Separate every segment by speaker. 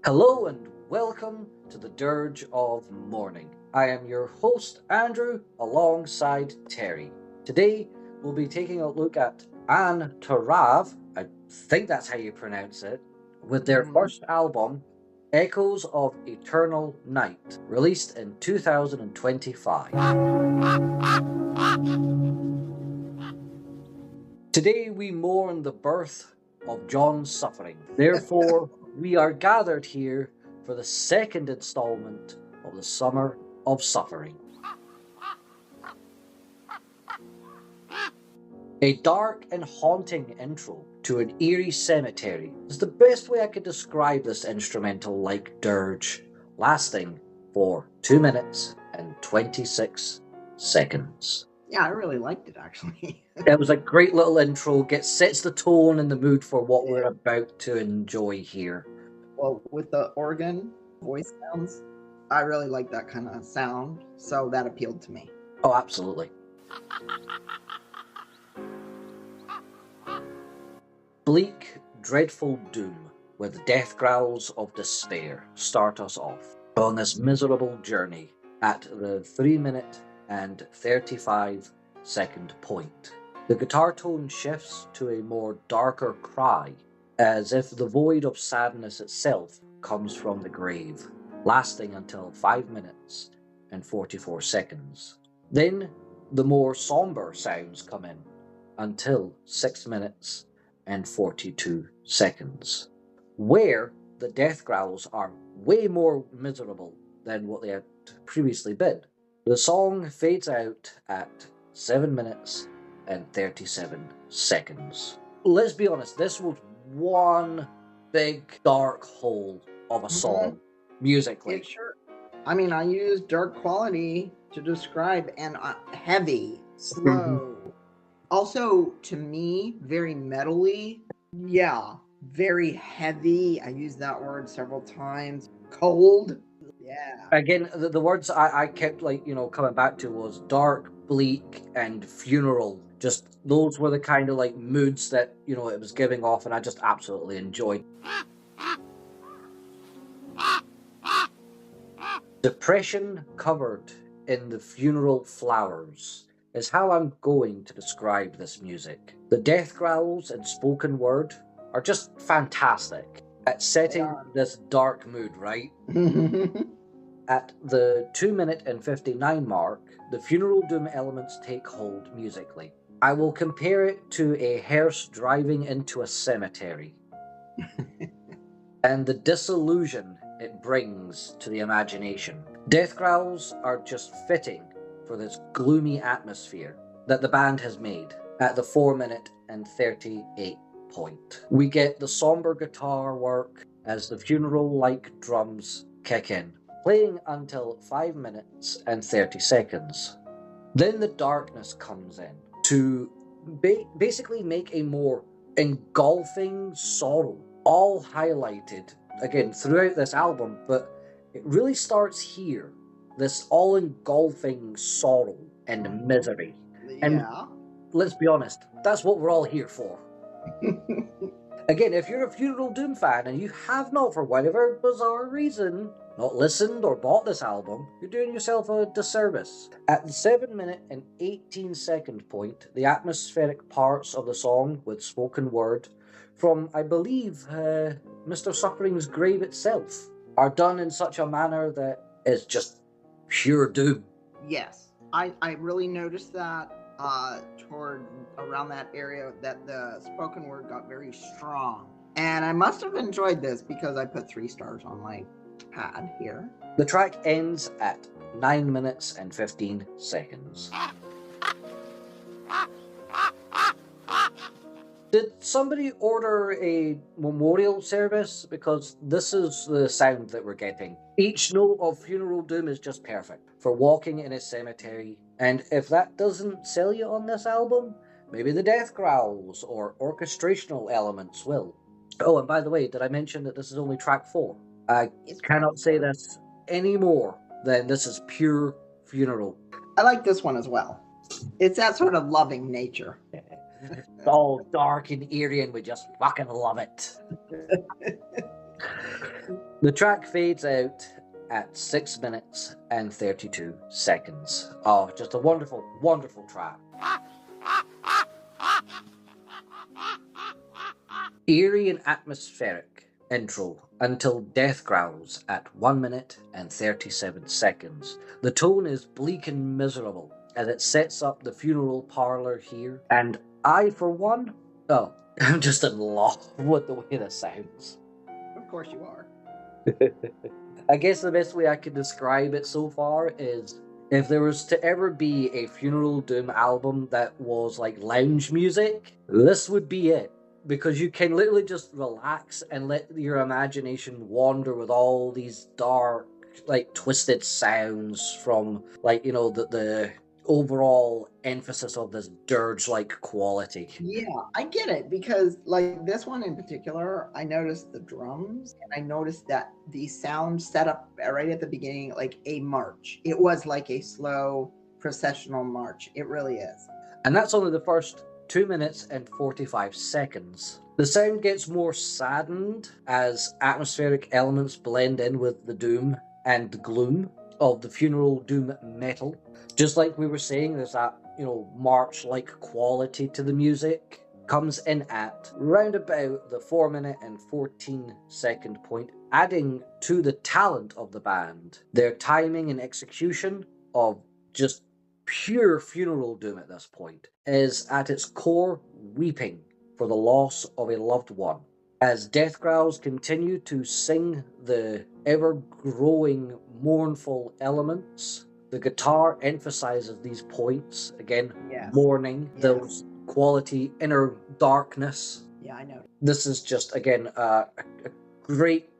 Speaker 1: Hello and welcome to the Dirge of Mourning. I am your host, Andrew, alongside Terry. Today, we'll be taking a look at An Tóramh, I think that's how you pronounce it, with their first album, Echoes of Eternal Night, released in 2025. Today, we mourn the birth of John's suffering. Therefore, we are gathered here for the second installment of the Summer of Suffering. A dark and haunting intro to an eerie cemetery is the best way I could describe this instrumental like dirge, lasting for 2 minutes and 26 seconds.
Speaker 2: Yeah, I really liked it, actually.
Speaker 1: It was a great little intro, sets the tone and the mood for what we're about to enjoy here.
Speaker 2: Well, with the organ voice sounds, I really like that kind of sound, so that appealed to me.
Speaker 1: Oh, absolutely. Bleak, dreadful doom with death growls of despair start us off on this miserable journey at the 3-minute and 35-second point. The guitar tone shifts to a more darker cry, as if the void of sadness itself comes from the grave, lasting until 5 minutes and 44 seconds. Then the more somber sounds come in until 6 minutes and 42 seconds, where the death growls are way more miserable than what they had previously been. The song fades out at 7 minutes and 37 seconds. Let's be honest, this was one big dark hole of a song, musically.
Speaker 2: Sure. I mean, I use dark quality to describe and heavy, slow. Also, to me, very metally. Yeah, very heavy. I used that word several times. Cold. Yeah.
Speaker 1: Again, the words I kept coming back to was dark, bleak, and funeral. Just those were the kind of moods that it was giving off, and I just absolutely enjoyed. Depression covered in the funeral flowers is how I'm going to describe this music. The death growls and spoken word are just fantastic at setting this dark mood, right? At the 2-minute and 59 mark, the funeral doom elements take hold musically. I will compare it to a hearse driving into a cemetery and the disillusion it brings to the imagination. Death growls are just fitting for this gloomy atmosphere that the band has made at the 4-minute and 38 point. We get the somber guitar work as the funeral-like drums kick in, playing until 5 minutes and 30 seconds. Then the darkness comes in to basically make a more engulfing sorrow, all highlighted again throughout this album, but it really starts here, this all-engulfing sorrow and misery. And let's be honest, that's what we're all here for. Again, if you're a Funeral Doom fan and you have not, for whatever bizarre reason, not listened or bought this album, you're doing yourself a disservice. At the 7-minute and 18-second point, the atmospheric parts of the song with spoken word from, I believe, Mr. Suffering's grave itself are done in such a manner that is just pure doom.
Speaker 2: Yes, I really noticed that toward around that area that the spoken word got very strong. And I must have enjoyed this because I put 3 stars on my pad here.
Speaker 1: The track ends at 9 minutes and 15 seconds. Did somebody order a memorial service? Because this is the sound that we're getting. Each note of Funeral Doom is just perfect for walking in a cemetery. And if that doesn't sell you on this album, maybe the death growls or orchestrational elements will. Oh, and by the way, did I mention that this is only track 4? I cannot say this any more than this is pure funeral.
Speaker 2: I like this one as well. It's that sort of loving nature.
Speaker 1: It's all dark and eerie and we just fucking love it. The track fades out at 6 minutes and 32 seconds. Oh, just a wonderful, wonderful track. Eerie and atmospheric intro until death growls at 1 minute and 37 seconds. The tone is bleak and miserable as it sets up the funeral parlor here, and I, for one, I'm just in love with the way this sounds.
Speaker 2: Of course you are.
Speaker 1: I guess the best way I could describe it so far is if there was to ever be a Funeral Doom album that was like lounge music, this would be it. Because you can literally just relax and let your imagination wander with all these dark, like twisted sounds from like, the overall emphasis of this dirge-like quality.
Speaker 2: Yeah, I get it, because like this one in particular, I noticed the drums and I noticed that the sound set up right at the beginning like a march. It was like a slow processional march. It really is.
Speaker 1: And that's only the first 2 minutes and 45 seconds. The sound gets more saddened as atmospheric elements blend in with the doom and the gloom of the Funeral Doom metal. Just like we were saying, there's that, march-like quality to the music. Comes in at round about the 4 minute and 14 second point, adding to the talent of the band. Their timing and execution of just pure funeral doom at this point is at its core weeping for the loss of a loved one. As death growls continue to sing the ever-growing mournful elements, the guitar emphasizes these points, again,
Speaker 2: Yes.
Speaker 1: mourning,
Speaker 2: Yes.
Speaker 1: those quality inner darkness.
Speaker 2: Yeah, I know.
Speaker 1: This is just, again, a great,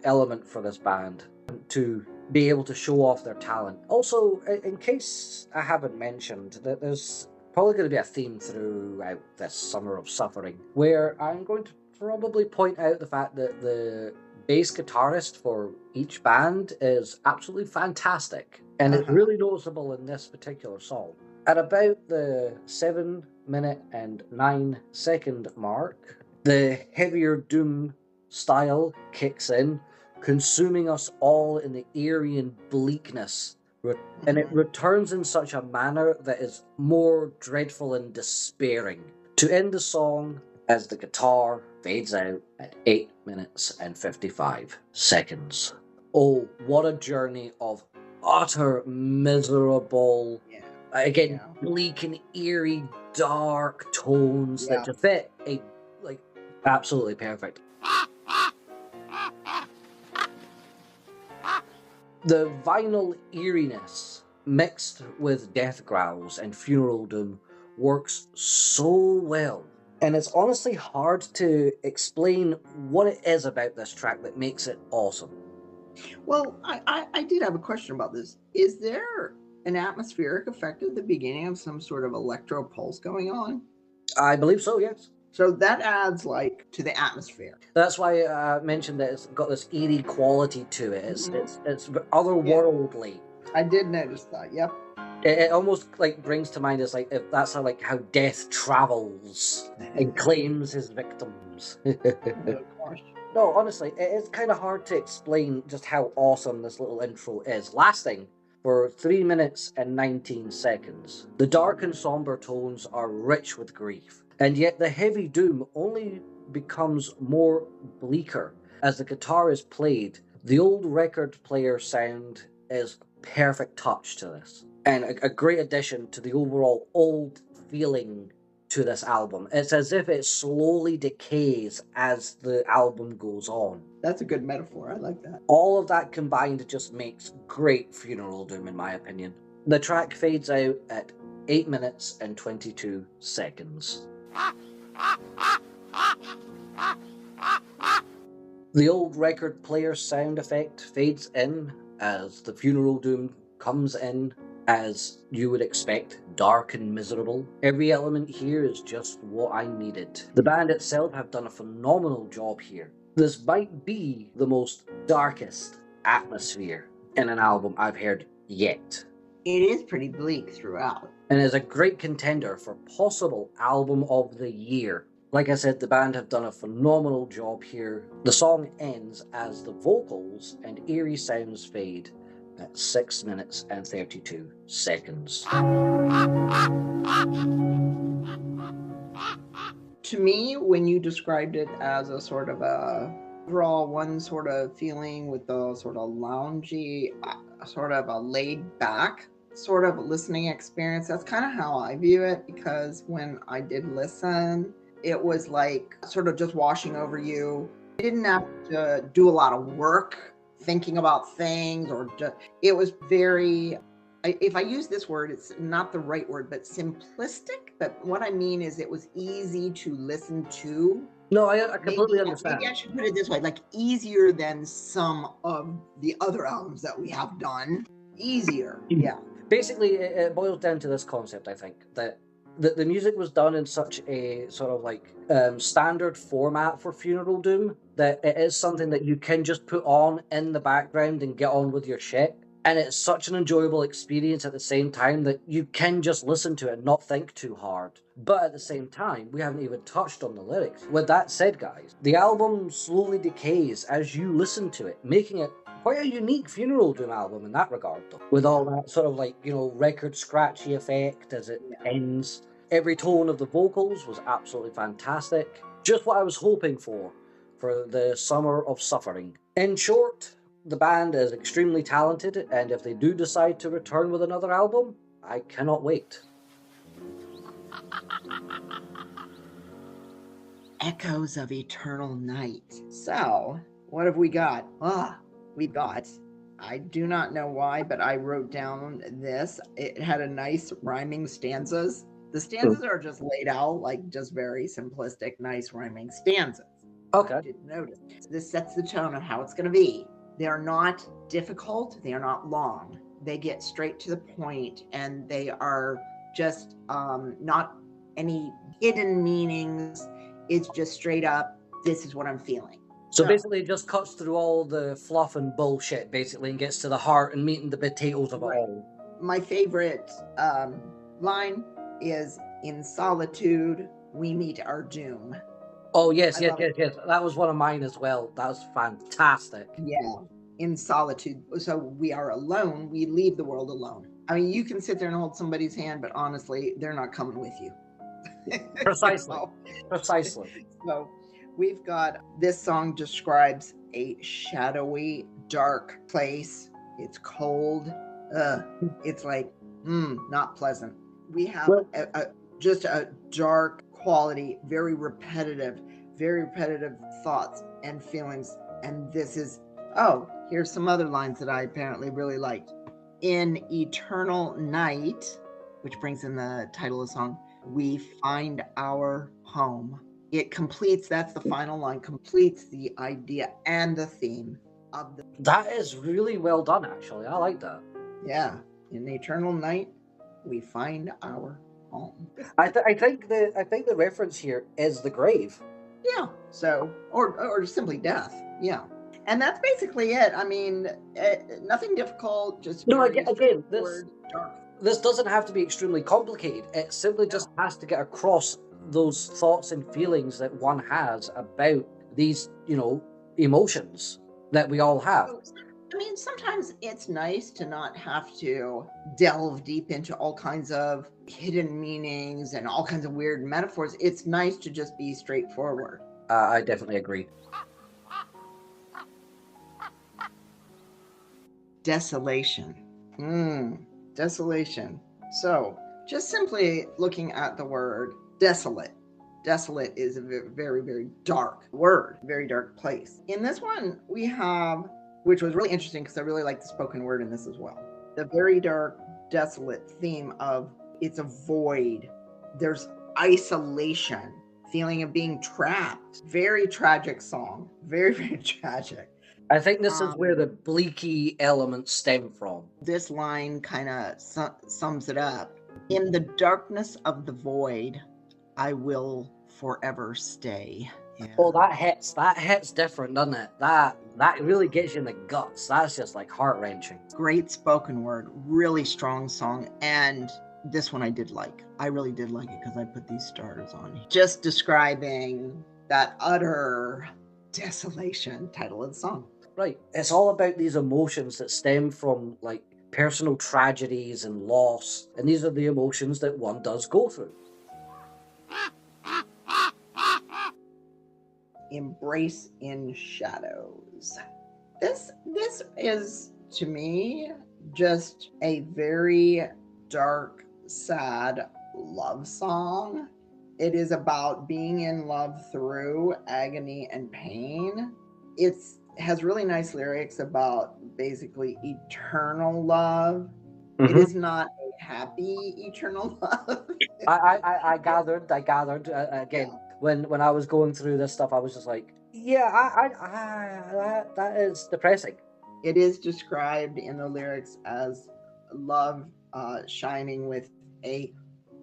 Speaker 1: element for this band to be able to show off their talent. Also, in case I haven't mentioned, that there's probably going to be a theme throughout this Summer of Suffering, where I'm going to probably point out the fact that the bass guitarist for each band is absolutely fantastic, and it's really noticeable in this particular song. At about the 7 minute and 9 second mark, the heavier doom style kicks in, consuming us all in the eerie and bleakness, and it returns in such a manner that is more dreadful and despairing. To end the song, as the guitar fades out at 8 minutes and 55 seconds. Oh, what a journey of utter miserable, bleak and eerie, dark tones that just fit absolutely perfect. The vinyl eeriness mixed with death growls and funeral doom works so well. And it's honestly hard to explain what it is about this track that makes it awesome.
Speaker 2: Well, I did have a question about this. Is there an atmospheric effect at the beginning of some sort of electro pulse going on?
Speaker 1: I believe so, yes.
Speaker 2: So that adds to the atmosphere.
Speaker 1: That's why I mentioned that it's got this eerie quality to it. It's otherworldly.
Speaker 2: Yeah. I did notice that. Yep.
Speaker 1: It almost brings to mind if that's how death travels and claims his victims. No, honestly, it's kind of hard to explain just how awesome this little intro is, lasting for 3 minutes and 19 seconds. The dark and somber tones are rich with grief, and yet the heavy doom only becomes more bleaker as the guitar is played. The old record player sound is perfect touch to this, and a great addition to the overall old feeling to this album. It's as if it slowly decays as the album goes on.
Speaker 2: That's a good metaphor. I like that.
Speaker 1: All of that combined just makes great funeral doom, in my opinion. The track fades out at 8 minutes and 22 seconds. The old record player sound effect fades in as the funeral doom comes in, as you would expect, dark and miserable. Every element here is just what I needed. The band itself have done a phenomenal job here. This might be the most darkest atmosphere in an album I've heard yet.
Speaker 2: It is pretty bleak throughout.
Speaker 1: And is a great contender for possible album of the year. Like I said, the band have done a phenomenal job here. The song ends as the vocals and eerie sounds fade at 6 minutes and 32 seconds.
Speaker 2: To me, when you described it as a sort of a overall one sort of feeling with the sort of loungy, sort of a laid back sort of listening experience, that's kind of how I view it, because when I did listen, it was like sort of just washing over you. You didn't have to do a lot of work thinking about things, or just, it was very, if I use this word, it's not the right word, but simplistic. But what I mean is it was easy to listen to.
Speaker 1: No, I completely understand.
Speaker 2: Maybe I should put it this way, like easier than some of the other albums that we have done. Easier, yeah.
Speaker 1: Basically, it boils down to this concept, I think, that the music was done in such a sort of like standard format for Funeral Doom that it is something that you can just put on in the background and get on with your shit. And it's such an enjoyable experience at the same time that you can just listen to it and not think too hard. But at the same time, we haven't even touched on the lyrics. With that said, guys, the album slowly decays as you listen to it, making it quite a unique Funeral Doom album in that regard, though. With all that sort of like, record scratchy effect as it ends. Every tone of the vocals was absolutely fantastic. Just what I was hoping for the Summer of Suffering. In short, the band is extremely talented, and if they do decide to return with another album, I cannot wait.
Speaker 2: Echoes of Eternal Night. So, what have we got? We've got, I do not know why, but I wrote down this. It had a nice rhyming stanzas. The stanzas are just laid out like just very simplistic, nice rhyming stanzas.
Speaker 1: Okay.
Speaker 2: I didn't notice. This sets the tone of how it's going to be. They are not difficult. They are not long. They get straight to the point, and they are just not any hidden meanings. It's just straight up, this is what I'm feeling.
Speaker 1: So basically it just cuts through all the fluff and bullshit, basically, and gets to the heart and meat and the potatoes of it all.
Speaker 2: My favorite line is, in solitude, we meet our doom.
Speaker 1: Oh, yes. That was one of mine as well. That was fantastic.
Speaker 2: Yeah, in solitude. So we are alone. We leave the world alone. I mean, you can sit there and hold somebody's hand, but honestly, they're not coming with you.
Speaker 1: Precisely. Precisely.
Speaker 2: So we've got, this song describes a shadowy, dark place. It's cold. It's like, not pleasant. We have just a dark quality, very repetitive thoughts and feelings. And this is, here's some other lines that I apparently really liked. In eternal night, which brings in the title of the song, we find our home. It completes, that's the final line, completes the idea and the theme of the...
Speaker 1: That is really well done, actually. I like that.
Speaker 2: Yeah. In eternal night, we find our home.
Speaker 1: I think the reference here is the grave.
Speaker 2: Yeah. So, or simply death. Yeah. And that's basically it. I mean, nothing difficult. Just
Speaker 1: again, this doesn't have to be extremely complicated. It simply just has to get across those thoughts and feelings that one has about these, emotions that we all have.
Speaker 2: I mean, sometimes it's nice to not have to delve deep into all kinds of hidden meanings and all kinds of weird metaphors. It's nice to just be straightforward.
Speaker 1: I definitely agree.
Speaker 2: Desolation. Desolation. So, just simply looking at the word desolate. Desolate is a very, very dark word, very dark place. In this one, we have, which was really interesting because I really like the spoken word in this as well, the very dark, desolate theme of it's a void. There's isolation, feeling of being trapped. Very tragic song. Very, very tragic.
Speaker 1: I think this is where the bleaky elements stem from.
Speaker 2: This line kind of sums it up. In the darkness of the void, I will forever stay. Yeah.
Speaker 1: Oh, that hits different, doesn't it? That really gets you in the guts. That's just like heart-wrenching.
Speaker 2: Great spoken word, really strong song, and This one I did like. I really did like it because I put these stars on. Just describing that utter desolation, title of the song.
Speaker 1: Right. It's all about these emotions that stem from like personal tragedies and loss, and these are the emotions that one does go through.
Speaker 2: Embrace in Shadows. This is, to me, just a very dark, sad love song. It is about being in love through agony and pain. It has really nice lyrics about basically eternal love. It is not a happy eternal love.
Speaker 1: I gathered again when I was going through this stuff, I was just like, yeah, that is depressing.
Speaker 2: It is described in the lyrics as love shining with a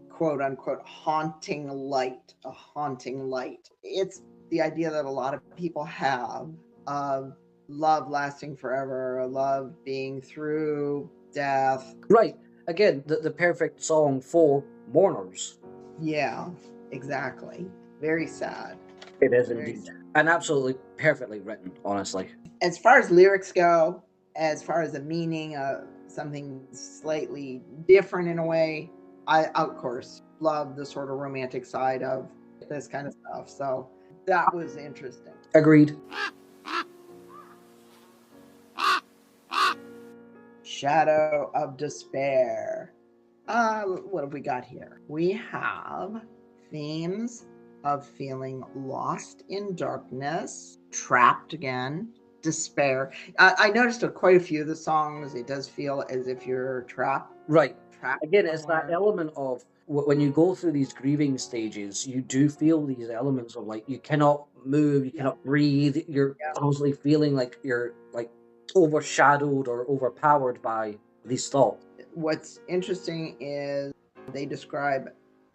Speaker 2: quote unquote haunting light, a haunting light. It's the idea that a lot of people have of love lasting forever, love being through death.
Speaker 1: Right. Again, the perfect song for mourners.
Speaker 2: Yeah, exactly. Very sad.
Speaker 1: It is
Speaker 2: Very
Speaker 1: indeed.
Speaker 2: sad.
Speaker 1: And absolutely perfectly written, honestly.
Speaker 2: As far as lyrics go, as far as the meaning of something slightly different in a way, I of course love the sort of romantic side of this kind of stuff. So that was interesting.
Speaker 1: Agreed.
Speaker 2: Shadow of Despair. What have we got here? We have themes of feeling lost in darkness, trapped again, despair. I noticed quite a few of the songs, it does feel as if you're trapped.
Speaker 1: Right.
Speaker 2: Trapped
Speaker 1: Again, it's that
Speaker 2: somewhere.
Speaker 1: element of when you go through these grieving stages, you do feel these elements of like you cannot move, you cannot breathe, you're constantly feeling like you're like overshadowed or overpowered by these thoughts.
Speaker 2: What's interesting is they describe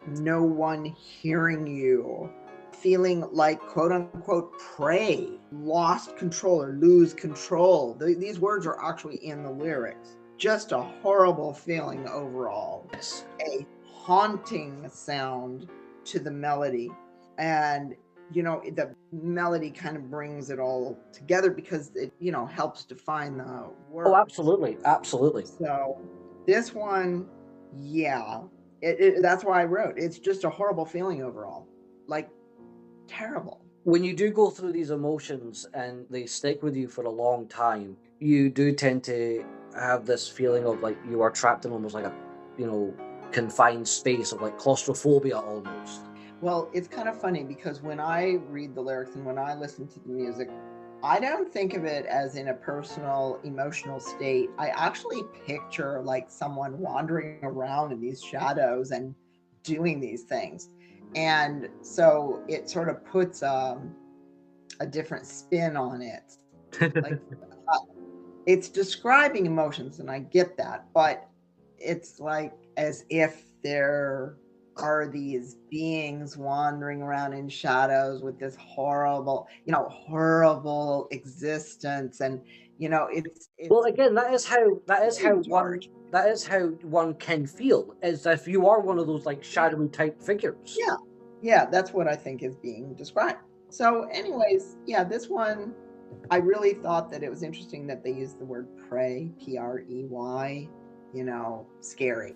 Speaker 2: no one hearing you, feeling like quote unquote prey, lost control or lose control. These words are actually in the lyrics. Just a horrible feeling overall.
Speaker 1: Yes.
Speaker 2: A haunting sound to the melody. And the melody kind of brings it all together because it helps define the words.
Speaker 1: Oh, absolutely. Absolutely.
Speaker 2: So this one, yeah, that's why I wrote. It's just a horrible feeling overall, like terrible.
Speaker 1: When you do go through these emotions and they stick with you for a long time, you do tend to have this feeling of like you are trapped in almost like a, confined space of like claustrophobia almost.
Speaker 2: Well, it's kind of funny because when I read the lyrics and when I listen to the music, I don't think of it as in a personal emotional state. I actually picture like someone wandering around in these shadows and doing these things. And so it sort of puts a different spin on it. Like it's describing emotions, and I get that, but it's like as if there are these beings wandering around in shadows with this horrible existence, and it's
Speaker 1: well, again, that is how one can feel, is if you are one of those like shadowy type figures.
Speaker 2: Yeah, that's what I think is being described. So anyways, yeah, this one I really thought that it was interesting that they used the word prey, Prey, scary.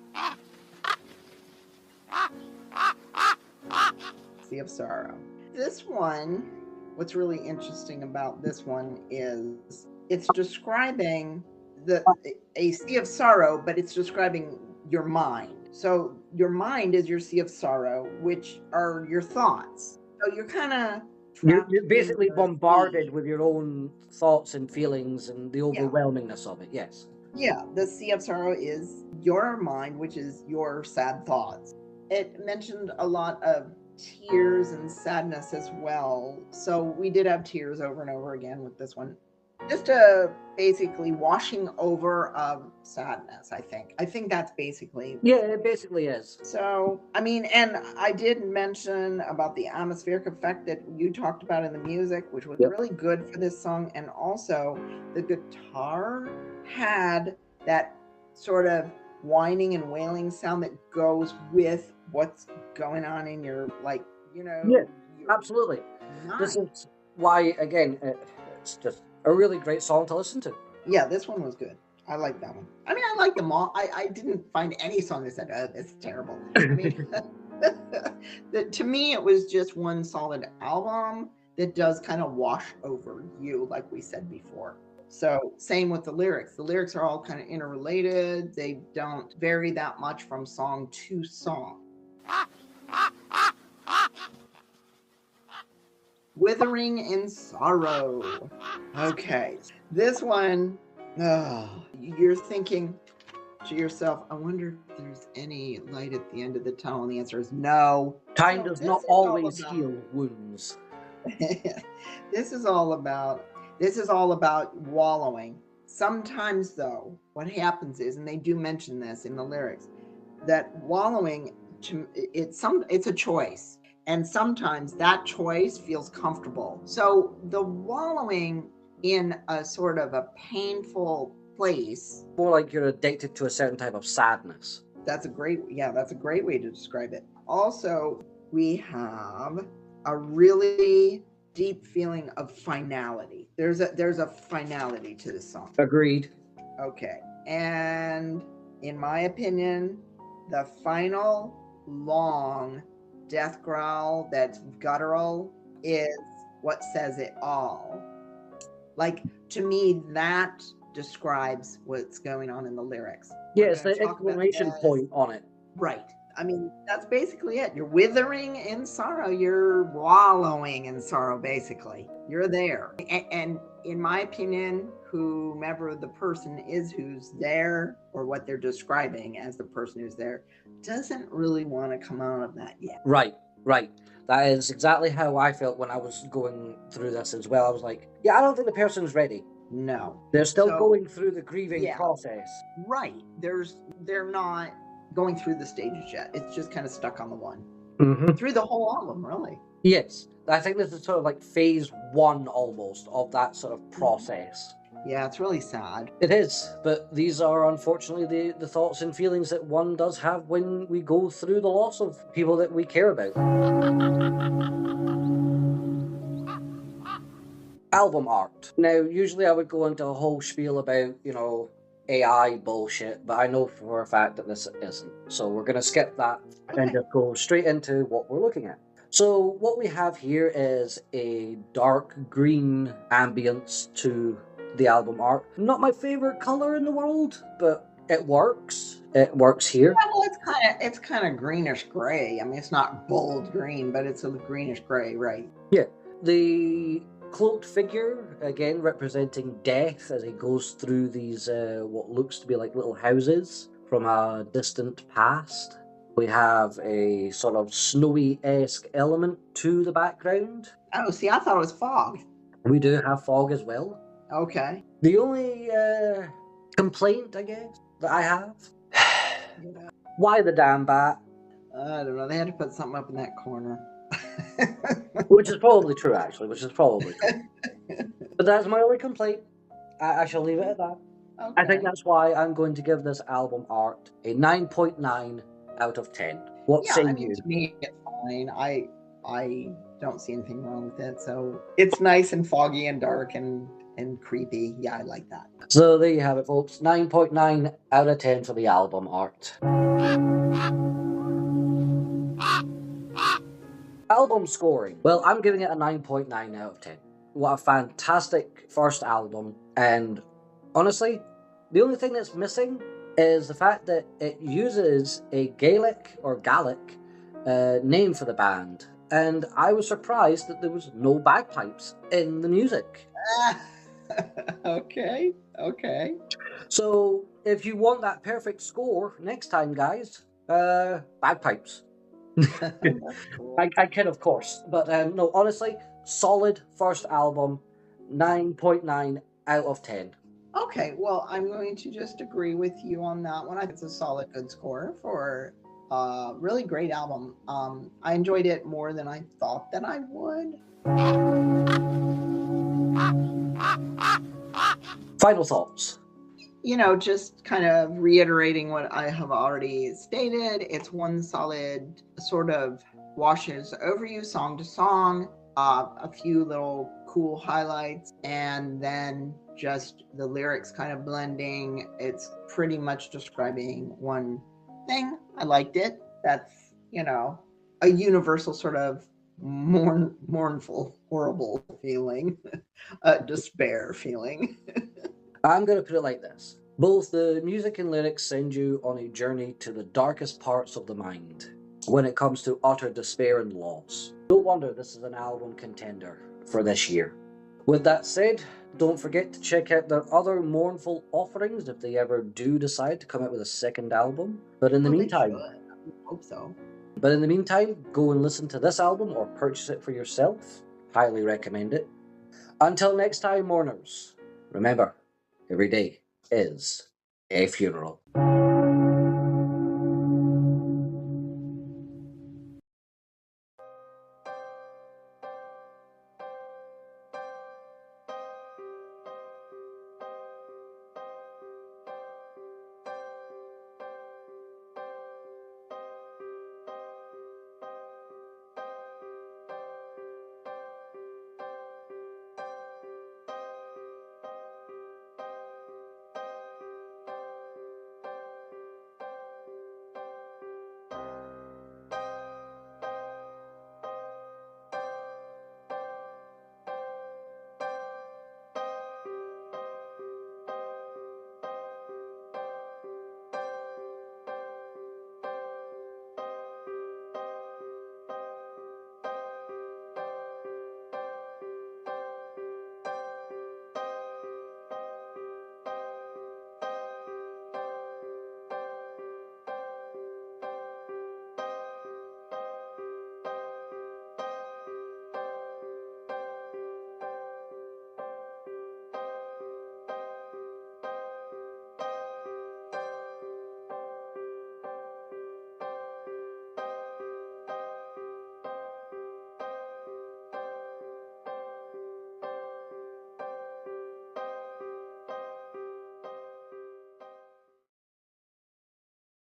Speaker 2: Sea of Sorrow. This one, what's really interesting about this one is it's describing a sea of sorrow, but it's describing your mind. So your mind is your sea of sorrow, which are your thoughts. So you're kind of
Speaker 1: You're basically bombarded with your own thoughts and feelings and the overwhelmingness of it. Yes.
Speaker 2: Yeah, the sea of sorrow is your mind, which is your sad thoughts. It mentioned a lot of tears and sadness as well. So we did have tears over and over again with this one. Just a basically washing over of sadness, I think. I think that's basically.
Speaker 1: Yeah, it basically is.
Speaker 2: So, I mean, and I did mention about the atmospheric effect that you talked about in the music, which was really good for this song. And also, the guitar had that sort of whining and wailing sound that goes with what's going on in your, like,
Speaker 1: Yeah,
Speaker 2: your
Speaker 1: absolutely. This
Speaker 2: mind.
Speaker 1: is why, again, it's just a really great song to listen to.
Speaker 2: Yeah, this one was good. I like that one. I mean, I like them all. I didn't find any song that said, "Oh, this is terrible." I mean, to me, it was just one solid album that does kind of wash over you, like we said before. So, same with the lyrics. The lyrics are all kind of interrelated. They don't vary that much from song to song. Withering in Sorrow. Okay, this one, you're thinking to yourself, I wonder if there's any light at the end of the tunnel. And the answer is no.
Speaker 1: Time
Speaker 2: So
Speaker 1: does
Speaker 2: this
Speaker 1: not
Speaker 2: is all
Speaker 1: always
Speaker 2: about-
Speaker 1: heal wounds.
Speaker 2: this is all about wallowing. Sometimes, though, what happens is, and they do mention this in the lyrics, that wallowing, it's a choice, and sometimes that choice feels comfortable. So the wallowing in a sort of a painful place,
Speaker 1: More like you're addicted to a certain type of sadness.
Speaker 2: that's a great way to describe it. Also, we have a really deep feeling of finality. There's a finality to this song.
Speaker 1: Agreed.
Speaker 2: Okay. And in my opinion, the final long death growl that's guttural is what says it all. Like, to me, that describes what's going on in the lyrics.
Speaker 1: Yeah,
Speaker 2: We're
Speaker 1: it's
Speaker 2: gonna
Speaker 1: the
Speaker 2: talk about
Speaker 1: exclamation
Speaker 2: this.
Speaker 1: point on it.
Speaker 2: Right. I mean, that's basically it. You're withering in sorrow. You're wallowing in sorrow, basically. You're there. And in my opinion, whomever the person is who's there, or what they're describing as the person who's there, doesn't really want to come out of that yet.
Speaker 1: Right. That is exactly how I felt when I was going through this as well. I was like, yeah, I don't think the person's ready.
Speaker 2: No.
Speaker 1: They're still
Speaker 2: So-
Speaker 1: going through the grieving
Speaker 2: Yeah.
Speaker 1: process.
Speaker 2: Right. They're not going through the stages yet. It's just kind of stuck on the one.
Speaker 1: Mm-hmm.
Speaker 2: Through the whole album, really.
Speaker 1: Yes, I think this is sort of like phase one almost of that sort of process.
Speaker 2: Yeah, it's really sad.
Speaker 1: It is, but these are unfortunately the thoughts and feelings that one does have when we go through the loss of people that we care about. Album art. Now, usually I would go into a whole spiel about, AI bullshit, but I know for a fact that this isn't. So we're going to skip that and
Speaker 2: Okay.
Speaker 1: just go straight into what we're looking at. So what we have here is a dark green ambience to the album art. Not my favorite color in the world, but it works. It works here.
Speaker 2: Yeah, well, it's kind of greenish gray. I mean, it's not bold green, but it's a greenish gray, right?
Speaker 1: Yeah. The cloaked figure, again, representing death as he goes through these, what looks to be like little houses from a distant past. We have a sort of snowy-esque element to the background.
Speaker 2: Oh, see, I thought it was fog.
Speaker 1: We do have fog as well.
Speaker 2: Okay.
Speaker 1: The only complaint, I guess, that I have, why the damn bat?
Speaker 2: I don't know. They had to put something up in that corner.
Speaker 1: Which is probably true, actually, But that's my only complaint. I shall leave it at that.
Speaker 2: Okay.
Speaker 1: I think that's why I'm going to give this album art a 9.9 out of 10. What say you?
Speaker 2: To me, it's fine. I don't see anything wrong with it. So it's nice and foggy and dark and creepy. Yeah, I like that.
Speaker 1: So there you have it, folks. 9.9 out of 10 for the album art. Album scoring. Well, I'm giving it a 9.9 out of 10. What a fantastic first album. And honestly, the only thing that's missing is the fact that it uses a Gaelic or Gallic name for the band. And I was surprised that there was no bagpipes in the music.
Speaker 2: Okay.
Speaker 1: So if you want that perfect score next time, guys, bagpipes.
Speaker 2: Cool.
Speaker 1: I kid, of course, but no, honestly, solid first album, 9.9 out of 10.
Speaker 2: Okay, well, I'm going to just agree with you on that one. I think it's a solid, good score for a really great album. I enjoyed it more than I thought that I would.
Speaker 1: Final thoughts.
Speaker 2: just kind of reiterating what I have already stated. It's one solid sort of washes over you song to song, a few little cool highlights, and then just the lyrics kind of blending. It's pretty much describing one thing. I liked it. That's, a universal sort of mournful, horrible feeling, despair feeling.
Speaker 1: I'm going to put it like this. Both the music and lyrics send you on a journey to the darkest parts of the mind when it comes to utter despair and loss. No wonder this is an album contender for this year. With that said, don't forget to check out their other mournful offerings if they ever do decide to come out with a second album. But in the meantime,
Speaker 2: I hope so.
Speaker 1: But in the meantime, go and listen to this album or purchase it for yourself. Highly recommend it. Until next time, mourners, remember, every day is a funeral.